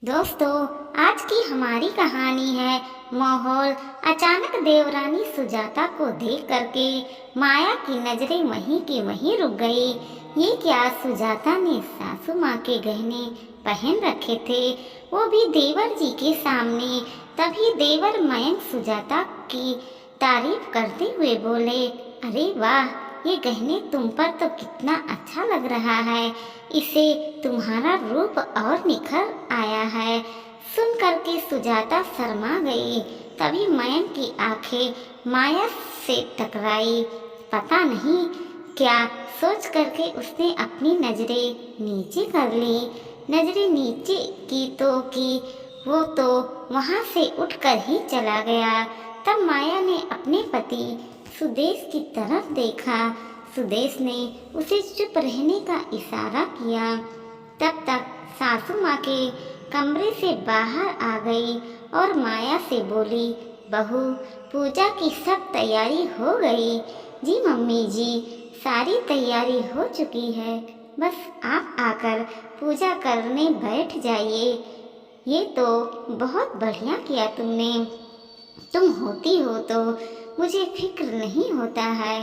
दोस्तों, आज की हमारी कहानी है माहौल। अचानक देवरानी सुजाता को देख करके माया की नजरें वहीं की वहीं रुक गई। ये क्या, सुजाता ने सासू माँ के गहने पहन रखे थे, वो भी देवर जी के सामने। तभी देवर मयंक सुजाता की तारीफ करते हुए बोले, अरे वाह, ये गहने तुम पर तो कितना अच्छा लग रहा है, इसे तुम्हारा रूप और निखर आया है। सुन करके सुजाता शर्मा गई। तभी मयंक की आंखें माया से टकराई। पता नहीं क्या सोच करके उसने अपनी नजरें नीचे कर ली। नजरें नीचे की वो तो वहां से उठकर ही चला गया। तब माया ने अपने पति सुदेश की तरफ देखा। सुदेश ने उसे चुप रहने का इशारा किया। तब तक सासू माँ के कमरे से बाहर आ गई और माया से बोली, बहू, पूजा की सब तैयारी हो गई। जी मम्मी जी, सारी तैयारी हो चुकी है, बस आप आकर पूजा करने बैठ जाइए। ये तो बहुत बढ़िया किया तुमने। तुम होती हो तो मुझे फिक्र नहीं होता है,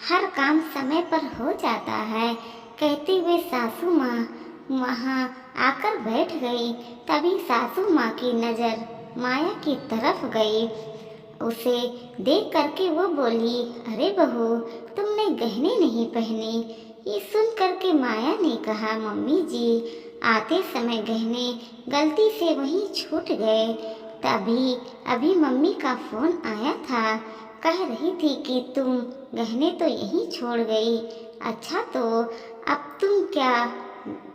हर काम समय पर हो जाता है। कहते हुए सासू माँ वहाँ आकर बैठ गई। तभी सासू माँ की नज़र माया की तरफ गई। उसे देख करके वो बोली, अरे बहू, तुमने गहने नहीं पहने। ये सुन करके माया ने कहा, मम्मी जी, आते समय गहने गलती से वहीं छूट गए। तभी अभी मम्मी का फोन आया था, कह रही थी कि तुम गहने तो यहीं छोड़ गई। अच्छा, तो अब तुम क्या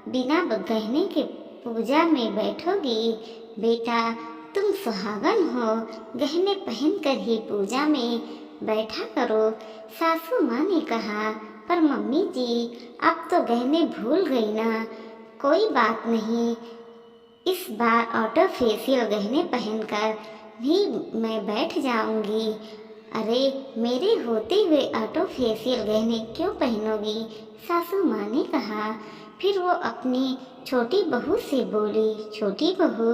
बिना गहने के पूजा में बैठोगी? बेटा, तुम सुहागन हो, गहने पहनकर ही पूजा में बैठा करो। सासू माँ ने कहा, पर मम्मी जी, अब तो गहने भूल गई ना। कोई बात नहीं, इस बार ऑटो फेशियल गहने पहनकर भी मैं बैठ जाऊंगी। अरे, मेरे होते हुए ऑटो फेशियल गहने क्यों पहनोगी? सासू माँ ने कहा। फिर वो अपनी छोटी बहू से बोली, छोटी बहू,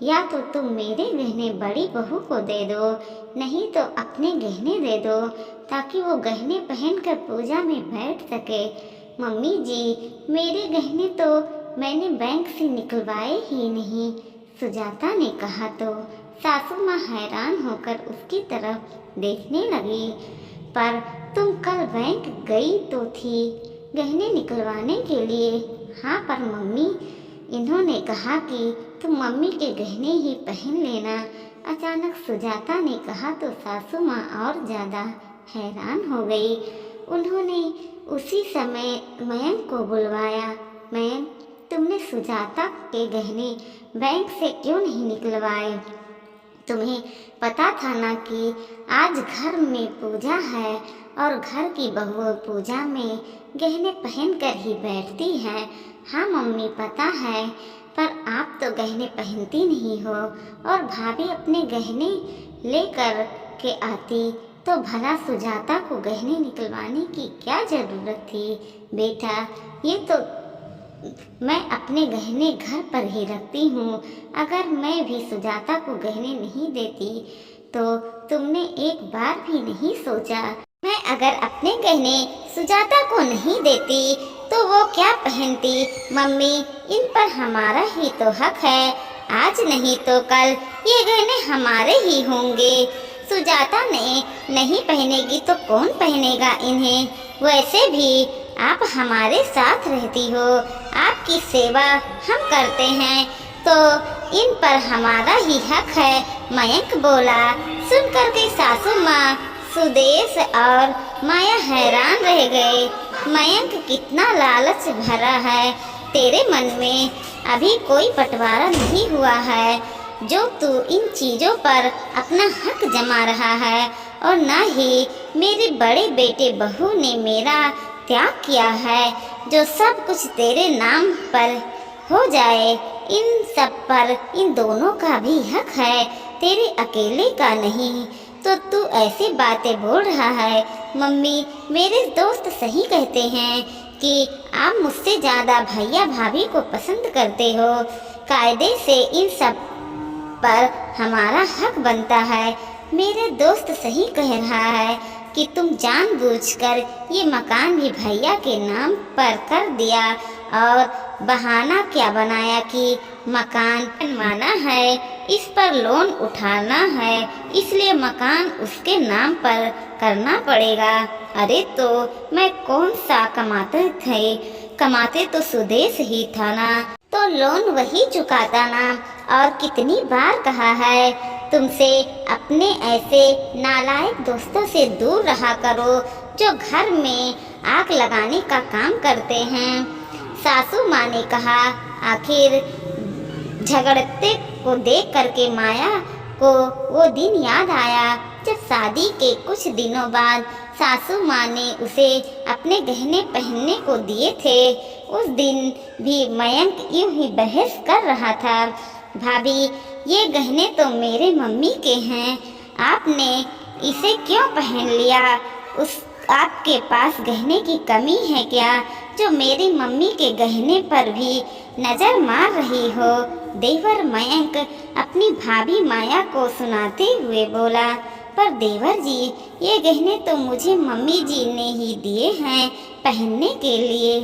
या तो तुम मेरे गहने बड़ी बहू को दे दो, नहीं तो अपने गहने दे दो, ताकि वो गहने पहनकर पूजा में बैठ सके। मम्मी जी, मेरे गहने तो मैंने बैंक से निकलवाए ही नहीं, सुजाता ने कहा। तो सासू माँ हैरान होकर उसकी तरफ देखने लगी। पर तुम कल बैंक गई तो थी गहने निकलवाने के लिए। हाँ, पर मम्मी, इन्होंने कहा कि तुम मम्मी के गहने ही पहन लेना। अचानक सुजाता ने कहा तो सासू माँ और ज़्यादा हैरान हो गई। उन्होंने उसी समय मयंक को बुलवाया। मयंक, तुमने सुजाता के गहने बैंक से क्यों नहीं निकलवाए? तुम्हें पता था ना कि आज घर में पूजा है और घर की बहू पूजा में गहने पहनकर ही बैठती हैं। हाँ मम्मी, पता है, पर आप तो गहने पहनती नहीं हो, और भाभी अपने गहने लेकर के आती तो भला सुजाता को गहने निकलवाने की क्या ज़रूरत थी? बेटा, ये तो मैं अपने गहने घर पर ही रखती हूँ। अगर मैं भी सुजाता को गहने नहीं देती तो तुमने एक बार भी नहीं सोचा? मैं अगर अपने गहने सुजाता को नहीं देती तो वो क्या पहनती? मम्मी, इन पर हमारा ही तो हक है। आज नहीं तो कल ये गहने हमारे ही होंगे। सुजाता ने नहीं पहनेगी तो कौन पहनेगा इन्हें? वैसे भी आप हमारे साथ रहती हो, आपकी सेवा हम करते हैं, तो इन पर हमारा ही हक है, मयंक बोला। सुन करके सासू माँ, सुदेश और माया हैरान रह गए। मयंक, कितना लालच भरा है तेरे मन में, अभी कोई बंटवारा नहीं हुआ है जो तू इन चीज़ों पर अपना हक जमा रहा है, और न ही मेरे बड़े बेटे बहू ने मेरा त्याग किया है। जो सब कुछ तेरे नाम पर हो जाए, इन सब पर इन दोनों का भी हक है, तेरे अकेले का नहीं। तो तू ऐसी बातें बोल रहा है? मम्मी, मेरे दोस्त सही कहते हैं कि आप मुझसे ज़्यादा भैया भाभी को पसंद करते हो। कायदे से इन सब पर हमारा हक बनता है। मेरे दोस्त सही कह रहा है कि तुम जानबूझकर ये मकान भी भैया के नाम पर कर दिया और बहाना क्या बनाया कि मकान बनवाना है, इस पर लोन उठाना है, इसलिए मकान उसके नाम पर करना पड़ेगा। अरे तो मैं कौन सा कमाते तो सुदेश ही था ना, तो लोन वही चुकाता ना। और कितनी बार कहा है तुमसे अपने ऐसे नालायक दोस्तों से दूर रहा करो जो घर में आग लगाने का काम करते हैं। सासू माँ ने कहा। आखिर झगड़ते को देख करके माया को वो दिन याद आया जब शादी के कुछ दिनों बाद सासू माँ ने उसे अपने गहने पहनने को दिए थे। उस दिन भी मयंक यूं ही बहस कर रहा था, भाभी ये गहने तो मेरे मम्मी के हैं, आपने इसे क्यों पहन लिया? आपके पास गहने की कमी है क्या जो मेरी मम्मी के गहने पर भी नजर मार रही हो? देवर मयंक अपनी भाभी माया को सुनाते हुए बोला, पर देवर जी ये गहने तो मुझे मम्मी जी ने ही दिए हैं पहनने के लिए।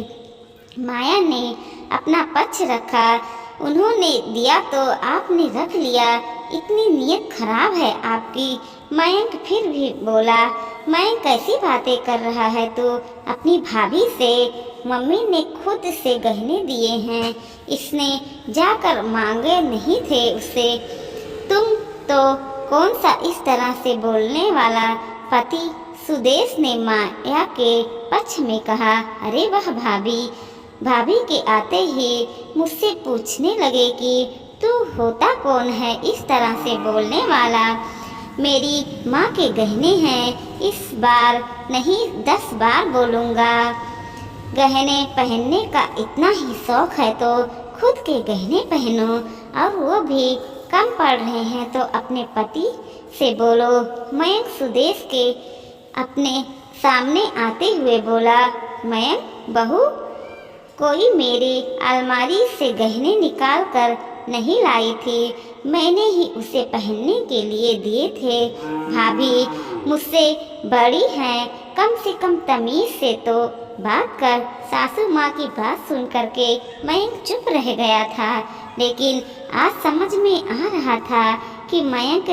माया ने अपना पक्ष रखा, उन्होंने दिया तो आपने रख लिया, इतनी नीयत खराब है आपकी। मयंक फिर भी बोला, मयंक कैसी बातें कर रहा है तू? अपनी भाभी से मम्मी ने खुद से गहने दिए हैं, इसने जाकर मांगे नहीं थे उससे। तुम तो कौन सा इस तरह से बोलने वाला पति? सुदेश ने माया के पक्ष में कहा। अरे वाह भाभी के आते ही मुझसे पूछने लगे कि तू होता कौन है इस तरह से बोलने वाला? मेरी माँ के गहने हैं, इस बार नहीं 10 बार बोलूँगा। गहने पहनने का इतना ही शौक है तो खुद के गहने पहनो, और वो भी कम पड़ रहे हैं तो अपने पति से बोलो। मयंक सुदेश के अपने सामने आते हुए बोला, मयंक बहू कोई मेरी अलमारी से गहने निकाल कर नहीं लाई थी, मैंने ही उसे पहनने के लिए दिए थे। भाभी मुझसे बड़ी हैं, कम से कम तमीज से तो बात कर। सासू माँ की बात सुन करके मयंक चुप रह गया था, लेकिन आज समझ में आ रहा था कि मयंक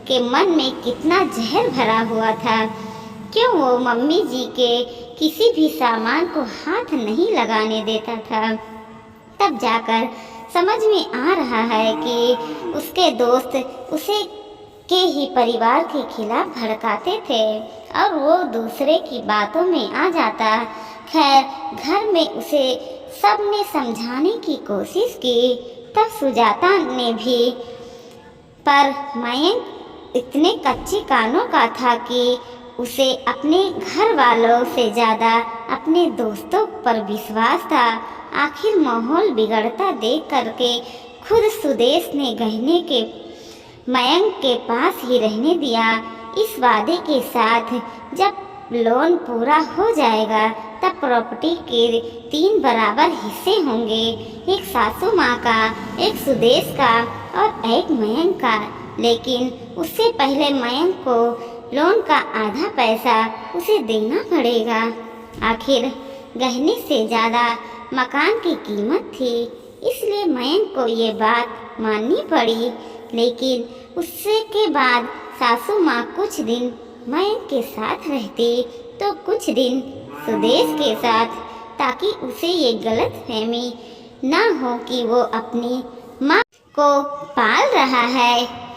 के मन में कितना जहर भरा हुआ था। क्यों वो मम्मी जी के किसी भी सामान को हाथ नहीं लगाने देता था। तब जाकर समझ में आ रहा है कि उसके दोस्त उसे के ही परिवार के खिलाफ भड़काते थे और वो दूसरे की बातों में आ जाता। खैर घर में उसे सबने समझाने की कोशिश की, तब सुजाता ने भी, पर मयंक इतने कच्चे कानों का था कि उसे अपने घर वालों से ज़्यादा अपने दोस्तों पर विश्वास था। आखिर माहौल बिगड़ता देख करके खुद सुदेश ने गहने के मयंक के पास ही रहने दिया, इस वादे के साथ जब लोन पूरा हो जाएगा तब प्रॉपर्टी के 3 बराबर हिस्से होंगे, एक सासू माँ का, एक सुदेश का और एक मयंक का। लेकिन उससे पहले मयंक को लोन का आधा पैसा उसे देना पड़ेगा। आखिर गहने से ज़्यादा मकान की कीमत थी, इसलिए मयंक को ये बात माननी पड़ी। लेकिन उससे के बाद सासू माँ कुछ दिन मयंक के साथ रहती तो कुछ दिन सुदेश के साथ, ताकि उसे ये गलतफहमी ना हो कि वो अपनी माँ को पाल रहा है।